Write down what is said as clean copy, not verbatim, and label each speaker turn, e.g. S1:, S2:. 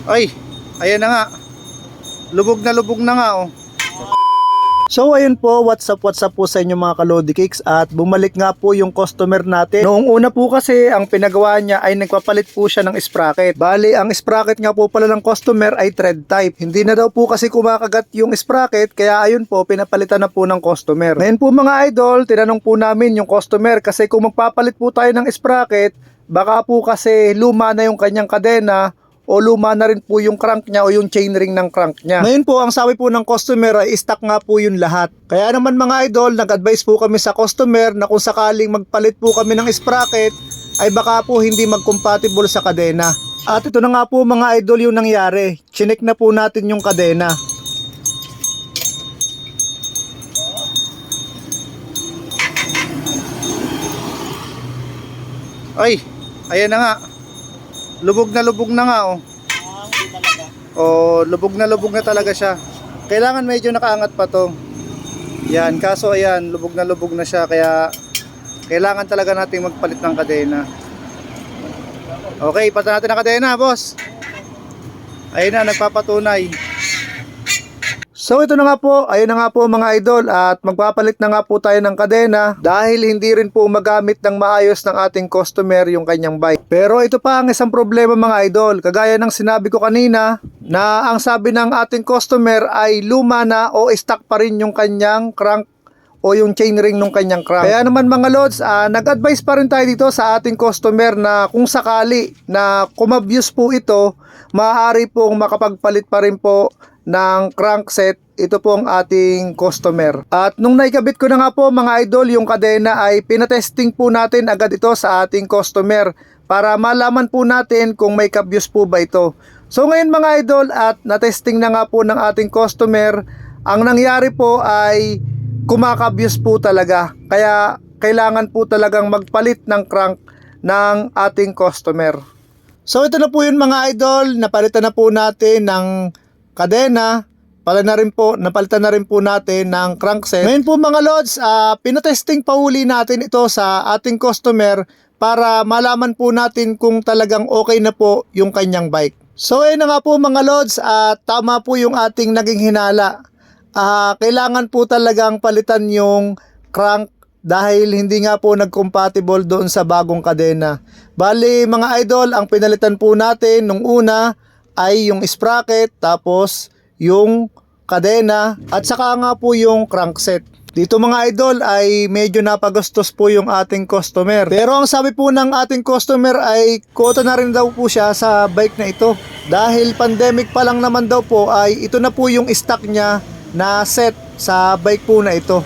S1: Ay, ayan na nga. Lubog na nga oh. So ayun po, what's up po sa inyo mga kalodi cakes, at bumalik nga po yung customer natin. Noong una po kasi ang pinagawa niya ay nagpapalit po siya ng sprocket. Bali, ang sprocket nga po pala ng customer ay thread type. Hindi na daw po kasi kumakagat yung sprocket, kaya ayun po, pinapalitan na po ng customer. Ngayon po mga idol, tinanong po namin yung customer kasi kung magpapalit po tayo ng sprocket, baka po kasi luma na yung kanyang kadena o luma na rin po yung crank niya o yung chainring ng crank niya. Ngayon po, ang sabi po ng customer ay stock nga po yun lahat. Kaya naman mga idol, nag-advise po kami sa customer na kung sakaling magpalit po kami ng sprocket, ay baka po hindi mag-compatible sa kadena. At ito na nga po mga idol yung nangyari. Chinek na po natin yung kadena. Ay, ayan na nga. Lubog na nga oh.
S2: Hindi talaga.
S1: Oh, lubog na talaga siya. Kailangan medyo nakaangat pa to. Yan, kaso ayan, lubog na siya, kaya kailangan talaga nating magpalit ng kadena. Okay, pata natin ang kadena, boss. Ayun na, nagpapatunay. So ito na nga po, ayun na nga po mga idol, at magpapalit na nga po tayo ng kadena dahil hindi rin po magamit ng maayos ng ating customer yung kanyang bike. Pero ito pa ang isang problema mga idol, kagaya ng sinabi ko kanina na ang sabi ng ating customer ay luma na o stock pa rin yung kanyang crank o yung chainring ng kanyang crank. Kaya naman mga lods, nag-advise pa rin tayo dito sa ating customer na kung sakali na kumabuse po ito, maaari pong makapagpalit pa rin po ng crankset ito pong ating customer. At nung naikabit ko na nga po mga idol yung kadena, ay pinatesting po natin agad ito sa ating customer para malaman po natin kung may kabyus po ba ito. So ngayon mga idol, at natesting na nga po ng ating customer, ang nangyari po ay kumakabyus po talaga. Kaya kailangan po talagang magpalit ng crank ng ating customer. So ito na po yun mga idol, napalitan na po natin ng kadena, napalitan na rin po natin ng crankset. Ngayon po mga lods, pinatesting pa uli natin ito sa ating customer para malaman po natin kung talagang okay na po yung kanyang bike. So ayun na nga po mga lods, tama po yung ating naging hinala. Kailangan po talagang palitan yung crank dahil hindi nga po nag-compatible doon sa bagong kadena. Bali mga idol, ang pinalitan po natin nung una ay yung sprocket, tapos yung kadena, at saka nga po yung crankset. Dito mga idol ay medyo napagastos po yung ating customer. Pero ang sabi po ng ating customer ay quota na rin daw po siya sa bike na ito. Dahil pandemic pa lang naman daw po ay ito na po yung stock niya na set sa bike po na ito.